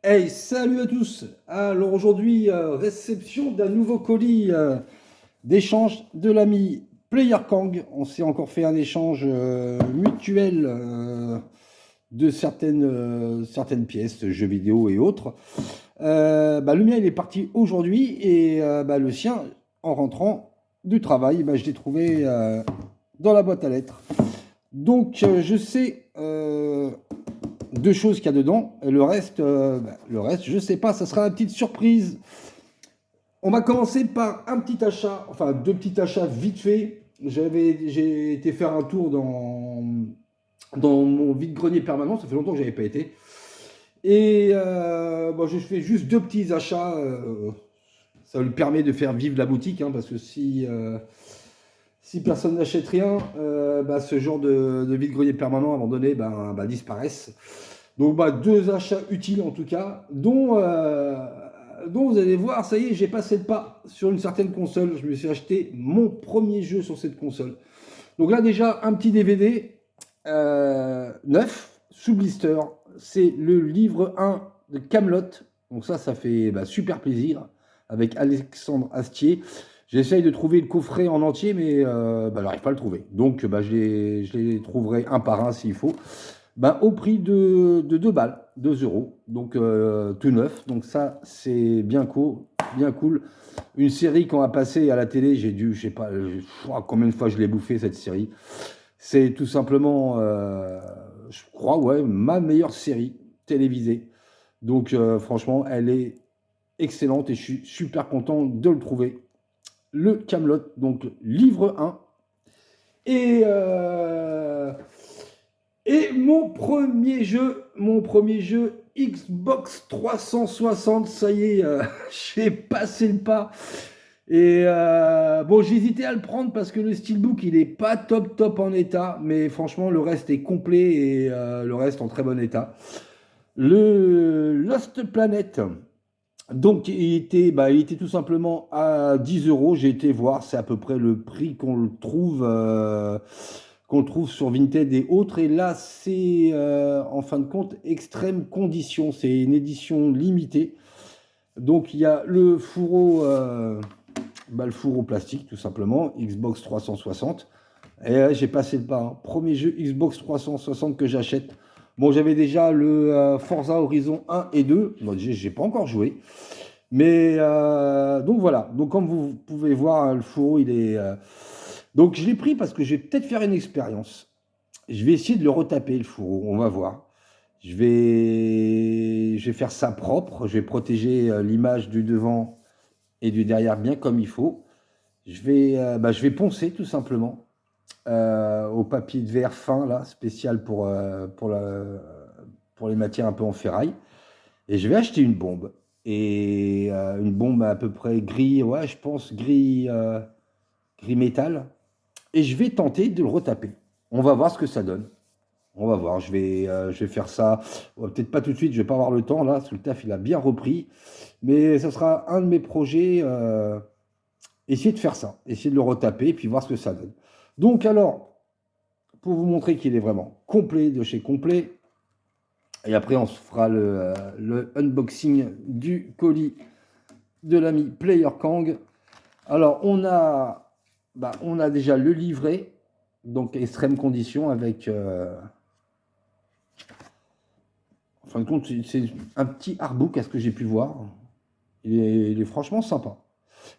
Hey, salut à tous! Alors aujourd'hui, réception d'un nouveau colis d'échange de l'ami Player Kang. On s'est encore fait un échange mutuel de certaines pièces, jeux vidéo et autres. Le mien, il est parti aujourd'hui et le sien, en rentrant du travail, je l'ai trouvé dans la boîte à lettres. Donc, je sais deux choses qu'il y a dedans. Et le reste, je sais pas. Ça sera une petite surprise. On va commencer par un petit achat, enfin deux petits achats vite fait. J'ai été faire un tour dans mon vide-grenier permanent. Ça fait longtemps que j'avais pas été. Et je fais juste deux petits achats. Ça lui permet de faire vivre la boutique, hein, parce que si personne n'achète rien, ce genre de vide-grenier permanent, à un moment donné, disparaissent. Donc, deux achats utiles en tout cas, dont vous allez voir, ça y est, j'ai passé le pas sur une certaine console. Je me suis acheté mon premier jeu sur cette console. Donc là, déjà, un petit DVD neuf, sous blister. C'est le livre 1 de Camelot. Donc ça fait super plaisir, avec Alexandre Astier. J'essaye de trouver le coffret en entier, mais je n'arrive pas à le trouver. Donc je les trouverai un par un s'il faut. Au prix de 2 balles, 2 euros. Donc tout neuf. Donc ça, c'est bien cool, bien cool. Une série qu'on a passée à la télé, je sais pas combien de fois je l'ai bouffé cette série. C'est tout simplement, je crois, ouais, ma meilleure série télévisée. Donc franchement, elle est excellente et je suis super content de le trouver. Le Camelot, donc livre 1. Et, mon premier jeu Xbox 360, ça y est, j'ai passé le pas. Et j'hésitais à le prendre parce que le steelbook, il est pas top en état, mais franchement, le reste est complet et le reste en très bon état. Le Lost Planet, donc il était tout simplement à 10 euros. J'ai été voir, c'est à peu près le prix qu'on le trouve sur Vinted et autres. Et là, c'est en fin de compte extrême condition. C'est une édition limitée. Donc il y a le fourreau plastique, tout simplement, Xbox 360. Et j'ai passé le pas, hein. Premier jeu Xbox 360 que j'achète. Bon, j'avais déjà le Forza Horizon 1 et 2. Bon, j'ai pas encore joué. Mais donc voilà. Donc comme vous pouvez voir, hein, le fourreau, il est... Donc je l'ai pris parce que je vais peut-être faire une expérience. Je vais essayer de le retaper, le fourreau. On va voir. Je vais faire ça propre. Je vais protéger l'image du devant et du derrière bien comme il faut. Je vais poncer tout simplement au papier de verre fin, là, spécial pour les matières un peu en ferraille. Et je vais acheter une bombe. Et une bombe à peu près gris, ouais, je pense gris métal. Et je vais tenter de le retaper. On va voir ce que ça donne. On va voir, je vais faire ça. Peut-être pas tout de suite, je vais pas avoir le temps là, parce que le taf il a bien repris. Mais ça sera un de mes projets. Essayer de faire ça, essayer de le retaper, puis voir ce que ça donne. Donc alors, pour vous montrer qu'il est vraiment complet de chez complet, et après on se fera le unboxing du colis de l'ami Player Kang. Alors on a déjà le livret, donc extrême condition avec... en fin de compte, c'est un petit artbook à ce que j'ai pu voir. Il est franchement sympa.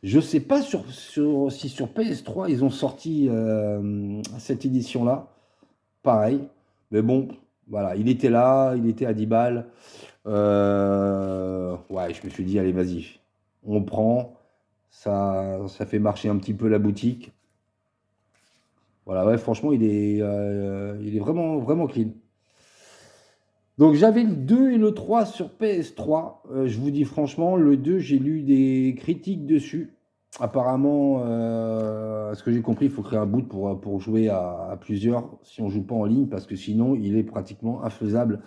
Je sais pas si sur PS3 ils ont sorti cette édition-là. Pareil. Mais bon, voilà, il était là, il était à 10 balles. Ouais, je me suis dit, allez, vas-y, on prend. Ça fait marcher un petit peu la boutique. Voilà, ouais, franchement, il est vraiment, vraiment clean. Donc j'avais le 2 et le 3 sur PS3. Je vous dis franchement, le 2, j'ai lu des critiques dessus. Apparemment, à ce que j'ai compris, il faut créer un boot pour jouer à plusieurs si on ne joue pas en ligne, parce que sinon, il est pratiquement infaisable.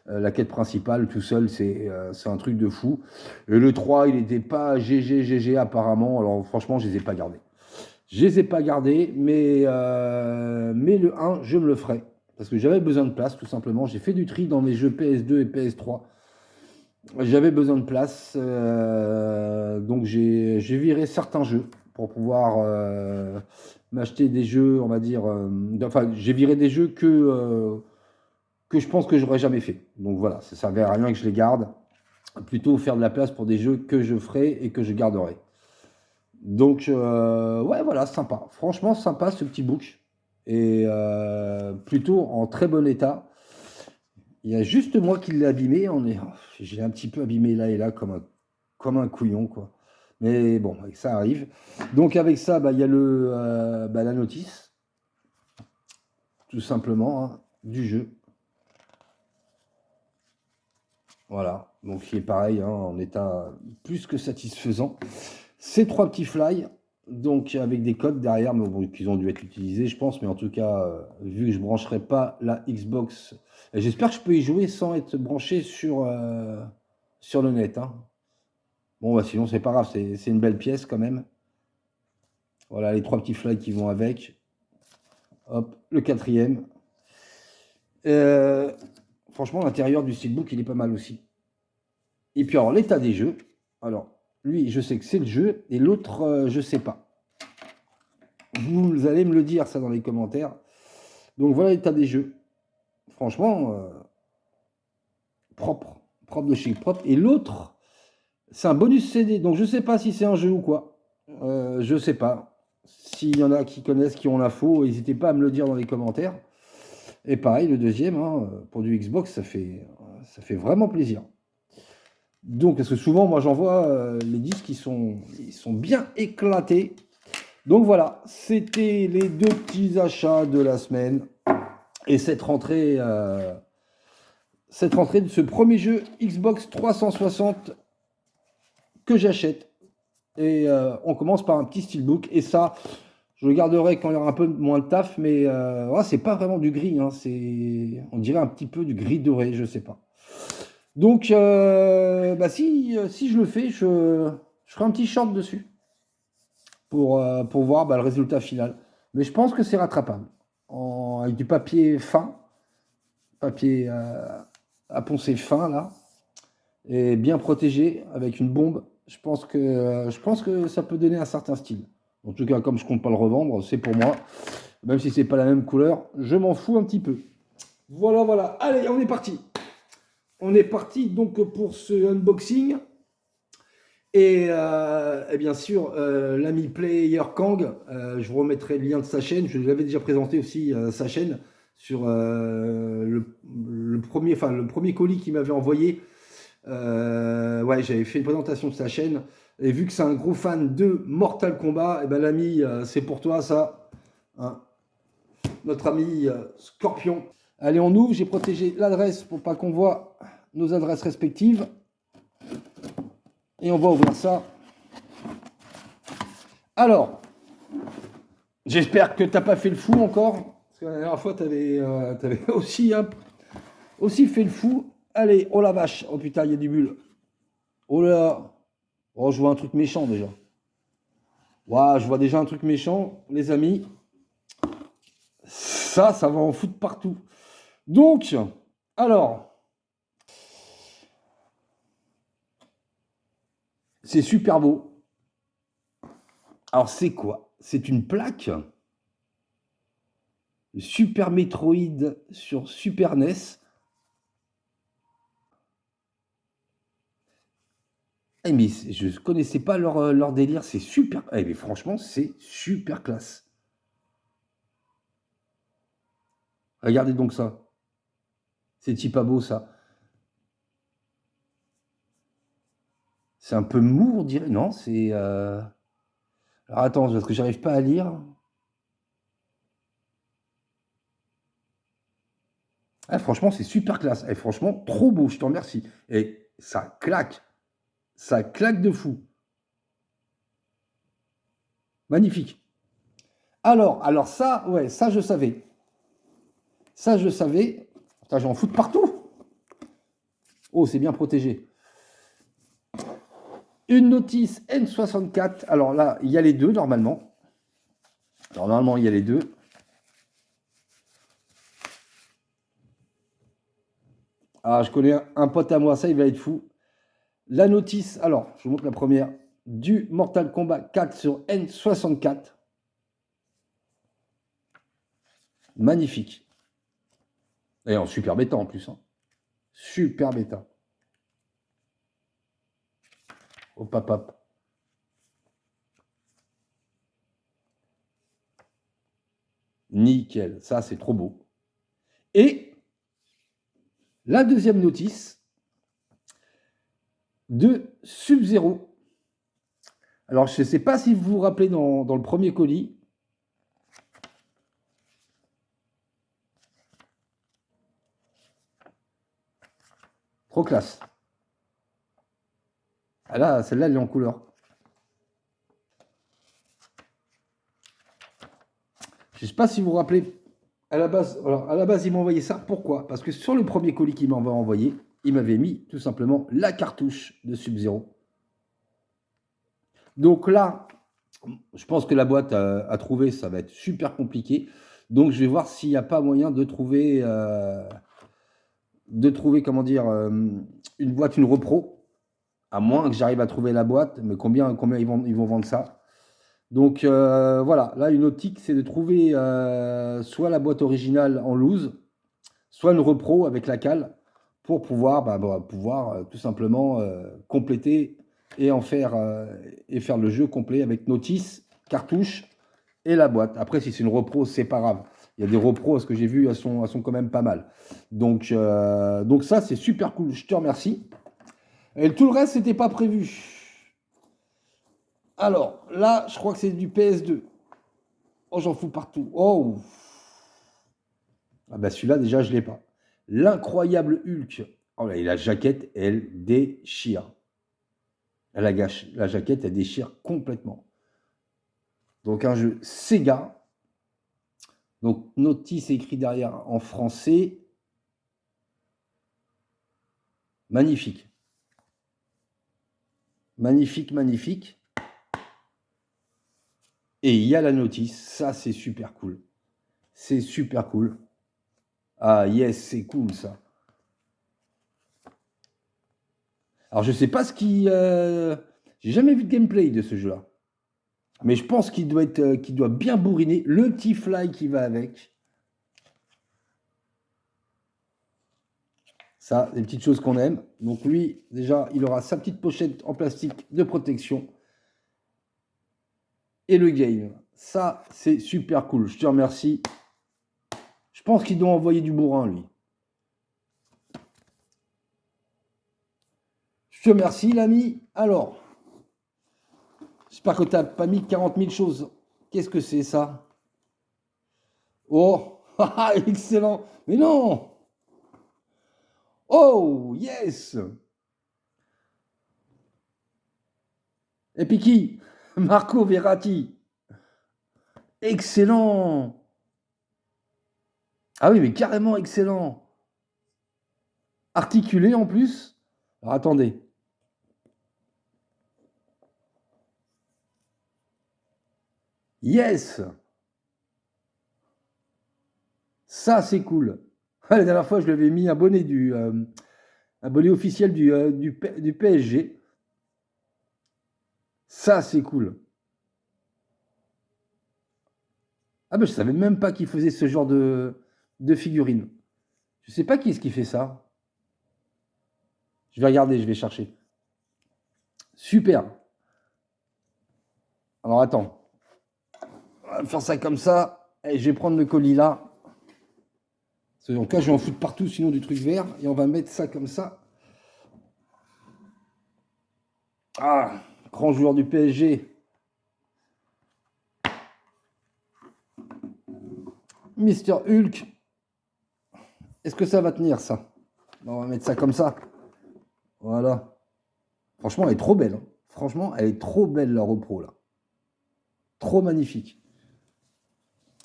La quête principale, tout seul, c'est un truc de fou. Et le 3, il n'était pas GG apparemment. Alors franchement, je ne les ai pas gardés. Je les ai pas gardés, mais le 1, je me le ferai. Parce que j'avais besoin de place, tout simplement. J'ai fait du tri dans mes jeux PS2 et PS3. J'avais besoin de place, donc j'ai viré certains jeux pour pouvoir m'acheter des jeux, on va dire. Enfin, j'ai viré des jeux que je pense que j'aurais jamais fait. Donc voilà, ça servait à rien que je les garde. Plutôt faire de la place pour des jeux que je ferai et que je garderai. Donc, ouais, voilà, sympa. Franchement, sympa ce petit book. Et plutôt en très bon état. Il y a juste moi qui l'ai abîmé. J'ai un petit peu abîmé là et là comme un couillon, quoi. Mais bon, ça arrive. Donc, avec ça, bah, il y a la notice, tout simplement, hein, du jeu. Voilà. Donc, qui est pareil, hein, en état plus que satisfaisant. Ces trois petits fly, donc avec des codes derrière, mais bon, qu'ils ont dû être utilisés, je pense. Mais en tout cas, vu que je ne brancherai pas la Xbox, et j'espère que je peux y jouer sans être branché sur le net, hein. Bon, bah, sinon, c'est pas grave, c'est une belle pièce quand même. Voilà, les trois petits fly qui vont avec. Hop, le quatrième. Euh, Franchement, l'intérieur du steelbook, il est pas mal aussi. Et puis, alors, l'état des jeux. Alors, lui, je sais que c'est le jeu, et l'autre, je sais pas. Vous allez me le dire, ça, dans les commentaires. Donc, voilà l'état des jeux. Franchement, propre. Propre de chez propre. Et l'autre, c'est un bonus CD. Donc, je sais pas si c'est un jeu ou quoi. Je sais pas. S'il y en a qui connaissent, qui ont l'info, n'hésitez pas à me le dire dans les commentaires. Et pareil, le deuxième, hein, pour du Xbox, ça fait vraiment plaisir. Donc, parce que souvent, moi, j'en vois les disques, ils sont bien éclatés. Donc voilà, c'était les deux petits achats de la semaine. Et cette rentrée de ce premier jeu Xbox 360 que j'achète. Et on commence par un petit steelbook. Et ça, je le garderai quand il y aura un peu moins de taf. Mais c'est pas vraiment du gris, hein, on dirait un petit peu du gris doré, je sais pas. Donc, si je le fais, je ferai un petit short dessus pour voir le résultat final. Mais je pense que c'est rattrapable. Avec du papier fin, papier à poncer fin là, et bien protégé avec une bombe. Je pense que ça peut donner un certain style. En tout cas, comme je compte pas le revendre, c'est pour moi. Même si c'est pas la même couleur, je m'en fous un petit peu. Voilà, voilà. Allez, on est parti. On est parti donc pour ce unboxing. Et bien sûr, l'ami Player Kang, je vous remettrai le lien de sa chaîne. Je l'avais déjà présenté aussi sa chaîne sur le premier colis qu'il m'avait envoyé. Ouais, j'avais fait une présentation de sa chaîne. Et vu que c'est un gros fan de Mortal Kombat, et ben l'ami, c'est pour toi ça. Hein, notre ami Scorpion. Allez, on ouvre. J'ai protégé l'adresse pour pas qu'on voit nos adresses respectives. Et on va ouvrir ça. Alors, j'espère que t'as pas fait le fou encore. Parce que la dernière fois, t'avais aussi fait le fou. Allez, oh la vache. Oh putain, il y a du bulle. Oh là. Oh, je vois un truc méchant déjà. Waouh, je vois déjà un truc méchant, les amis. Ça va en foutre partout. Donc, alors, c'est super beau. Alors, c'est quoi? C'est une plaque. Super Metroid sur Super NES. Eh, mais je ne connaissais pas leur délire. C'est super. Eh, mais franchement, c'est super classe. Regardez donc ça. C'est pas beau ça. C'est un peu mou, on dirait. Non, c'est. Alors attends, parce que j'arrive pas à lire. Ah, franchement, c'est super classe. Et franchement, trop beau, je te remercie. Et ça claque. Ça claque de fou. Magnifique. Alors ça, ouais, ça je savais. Ça je savais. Putain, j'en fous de partout. Oh, c'est bien protégé. Une notice N64. Alors là, il y a les deux normalement. Alors normalement, il y a les deux. Ah, je connais un pote à moi, ça, il va être fou. La notice, alors, je vous montre la première, du Mortal Kombat 4 sur N64. Magnifique. Et en super bêta en plus. Hein. Super bêta. Hop, hop, hop. Nickel. Ça, c'est trop beau. Et la deuxième notice de Sub-Zero. Alors, je ne sais pas si vous vous rappelez dans le premier colis. Trop classe. Ah là, celle-là, elle est en couleur. Je ne sais pas si vous vous rappelez. À la base, il m'a envoyé ça. Pourquoi? Parce que sur le premier colis qu'il m'avait envoyé, il m'avait mis tout simplement la cartouche de Sub-Zero. Donc là, je pense que la boîte à trouver, ça va être super compliqué. Donc je vais voir s'il n'y a pas moyen de trouver, comment dire, une boîte, une repro. À moins que j'arrive à trouver la boîte, mais combien ils vont vendre ça? Donc voilà, là une optique, c'est de trouver soit la boîte originale en loose, soit une repro avec la cale, pour pouvoir, tout simplement compléter et faire le jeu complet avec notice, cartouche et la boîte. Après, si c'est une repro, c'est pas grave. Il y a des repros, ce que j'ai vu, elles sont quand même pas mal. Donc ça, c'est super cool. Je te remercie. Et tout le reste, c'était pas prévu. Alors, là, je crois que c'est du PS2. Oh, j'en fous partout. Oh. Ah bah celui-là, déjà, je l'ai pas. L'incroyable Hulk. Oh là, et la jaquette, elle déchire. La jaquette, elle déchire complètement. Donc, un jeu Sega. Donc, notice écrit derrière en français. Magnifique. Magnifique, magnifique. Et il y a la notice. Ça, c'est super cool. C'est super cool. Ah, yes, c'est cool, ça. Alors, je sais pas ce qui... J'ai jamais vu de gameplay de ce jeu-là. Mais je pense qu'il doit bien bourriner. Le petit fly qui va avec. Ça, des petites choses qu'on aime. Donc lui, déjà, il aura sa petite pochette en plastique de protection. Et le game. Ça, c'est super cool. Je te remercie. Je pense qu'il doit envoyer du bourrin, lui. Je te remercie, l'ami. Alors, j'espère que tu n'as pas mis 40 000 choses. Qu'est-ce que c'est, ça? Oh, excellent. Mais non. Oh, yes. Et puis qui? Marco Verratti. Excellent. Ah oui, mais carrément excellent. Articulé en plus. Alors attendez. Yes. Ça, c'est cool. La dernière fois, je lui avais mis un bonnet officiel du PSG. Ça, c'est cool. Ah ben, je savais même pas qu'il faisait ce genre de figurines. Je sais pas qui est-ce qui fait ça. Je vais regarder, je vais chercher. Super. Alors attends. On va faire ça comme ça. Et je vais prendre le colis là. Donc là, je vais en foutre partout, sinon du truc vert. Et on va mettre ça comme ça. Ah, grand joueur du PSG. Mister Hulk. Est-ce que ça va tenir, ça? On va mettre ça comme ça. Voilà. Franchement, elle est trop belle. Hein. Franchement, elle est trop belle, la repro, là. Trop magnifique.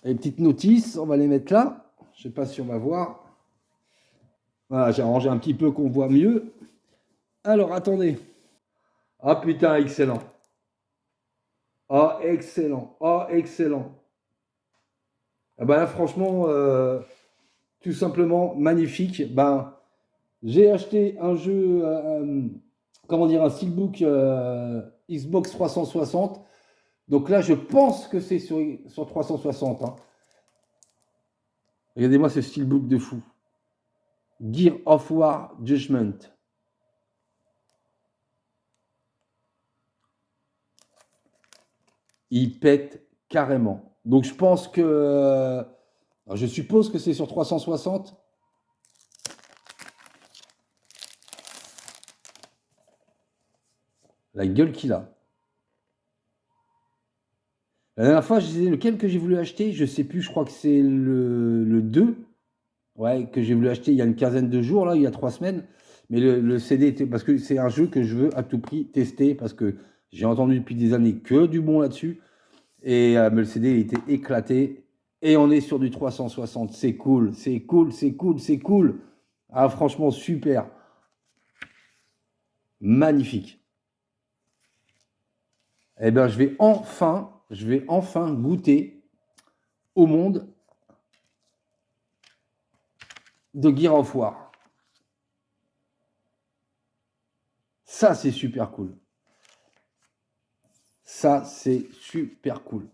Et les petites notices, on va les mettre là. Je sais pas si on va voir. Voilà, j'ai arrangé un petit peu qu'on voit mieux. Alors, attendez. Ah putain, excellent. Ah, excellent. Ah, excellent. Ah ben là, franchement, tout simplement magnifique. Ben, j'ai acheté un jeu comment dire, un Steelbook Xbox 360. Donc là, je pense que c'est sur 360. Hein. Regardez-moi ce Steelbook de fou. Gear of War Judgment. Il pète carrément. Donc je pense que... je suppose que c'est sur 360. La gueule qu'il a. La dernière fois, je disais lequel que j'ai voulu acheter. Je sais plus, je crois que c'est le 2. Ouais, que j'ai voulu acheter il y a une quinzaine de jours, là, il y a 3 semaines. Mais le CD était... Parce que c'est un jeu que je veux à tout prix tester. Parce que j'ai entendu depuis des années que du bon là-dessus. Et mais le CD il était éclaté. Et on est sur du 360. C'est cool, c'est cool, c'est cool, c'est cool. Ah, franchement, super. Magnifique. Eh bien, je vais enfin goûter au monde de Gear of War. Ça, c'est super cool. Ça, c'est super cool.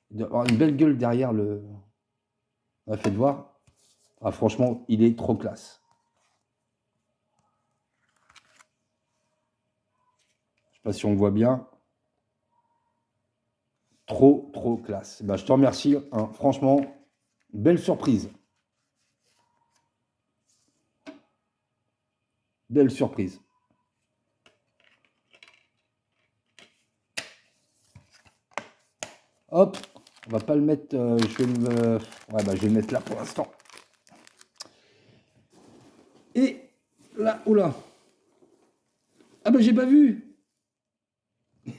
D'avoir une belle gueule derrière le... Faites voir. Ah, franchement, il est trop classe. Je sais pas si on le voit bien. Trop, trop classe. Ben, je te remercie. Hein. Franchement, belle surprise. Belle surprise. Hop, on va pas le mettre. Je vais le mettre là pour l'instant. Et là, oula. Ah ben j'ai pas vu.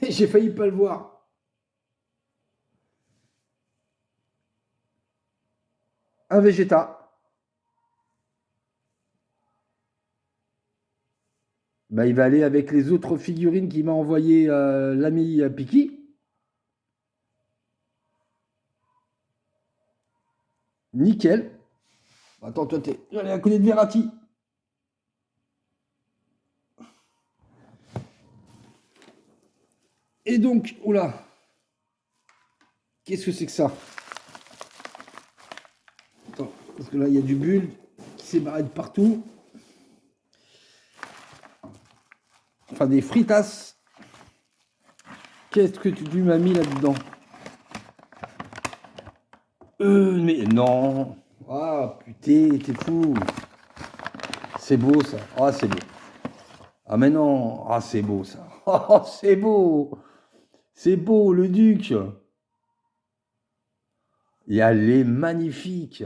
J'ai failli pas le voir. Un Vegeta. Bah, il va aller avec les autres figurines qu'il m'a envoyé l'ami Piki. Nickel. Attends, toi, t'es allé à côté de Verratti. Et donc, oula. Qu'est-ce que c'est que ça? Attends, parce que là, il y a du bulle qui s'est barré de partout. Enfin, des fritas. Qu'est-ce que tu m'as mis là-dedans? Mais non. Ah, putain, t'es fou. C'est beau, ça. Ah, c'est beau. Ah, mais non. Ah, c'est beau, ça. Oh, c'est beau. C'est beau, le duc. Et elle est magnifique.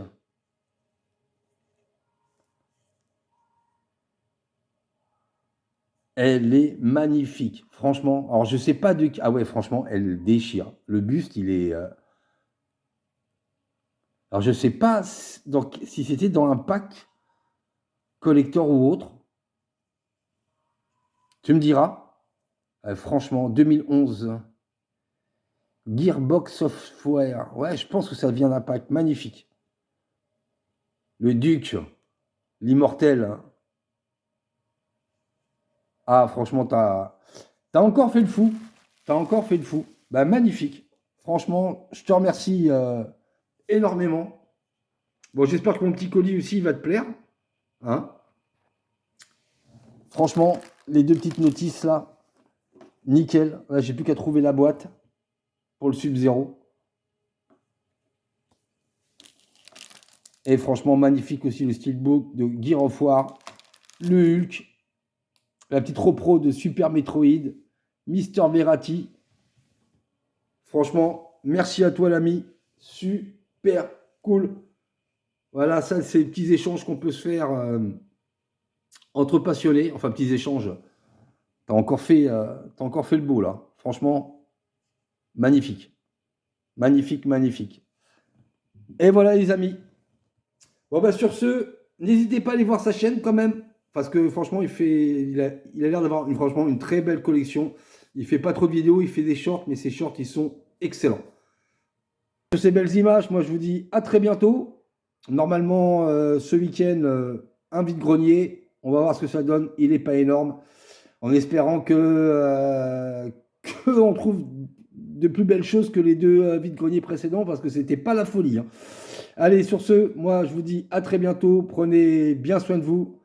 Elle est magnifique. Franchement. Alors, je sais pas de... Ah ouais, franchement, elle déchire. Le buste, il est... Alors, je sais pas si c'était dans un pack collector ou autre. Tu me diras. Franchement, 2011. Gearbox Software. Ouais, je pense que ça vient d'un pack. Magnifique. Le Duc. L'immortel. Ah, franchement, t'as encore fait le fou. T'as encore fait le fou. Bah, magnifique. Franchement, je te remercie énormément. Bon, j'espère que mon petit colis aussi va te plaire. Hein? Franchement, les deux petites notices là, nickel. Là, j'ai plus qu'à trouver la boîte pour le Sub-Zero. Et franchement, magnifique aussi le Steelbook de Gear of War, le Hulk, la petite repro de Super Metroid, Mister Verratti. Franchement, merci à toi l'ami. Super cool. Voilà, ça, c'est les petits échanges qu'on peut se faire entre passionnés. Enfin, petits échanges. T'as encore fait le beau, là. Franchement, magnifique. Magnifique, magnifique. Et voilà, les amis. Bon, bah, sur ce, n'hésitez pas à aller voir sa chaîne quand même. Parce que franchement, il a l'air d'avoir franchement une très belle collection. Il fait pas trop de vidéos, il fait des shorts, mais ses shorts, ils sont excellents. Sur ces belles images, moi, je vous dis à très bientôt. Normalement, ce week-end, un vide-grenier. On va voir ce que ça donne. Il n'est pas énorme. En espérant que on trouve de plus belles choses que les deux vides-greniers précédents parce que c'était pas la folie, hein. Allez, sur ce, moi je vous dis à très bientôt. Prenez bien soin de vous.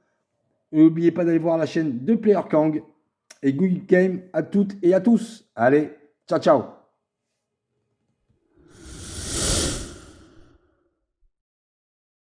N'oubliez pas d'aller voir la chaîne de Player Kang et Google Game à toutes et à tous. Allez, ciao ciao.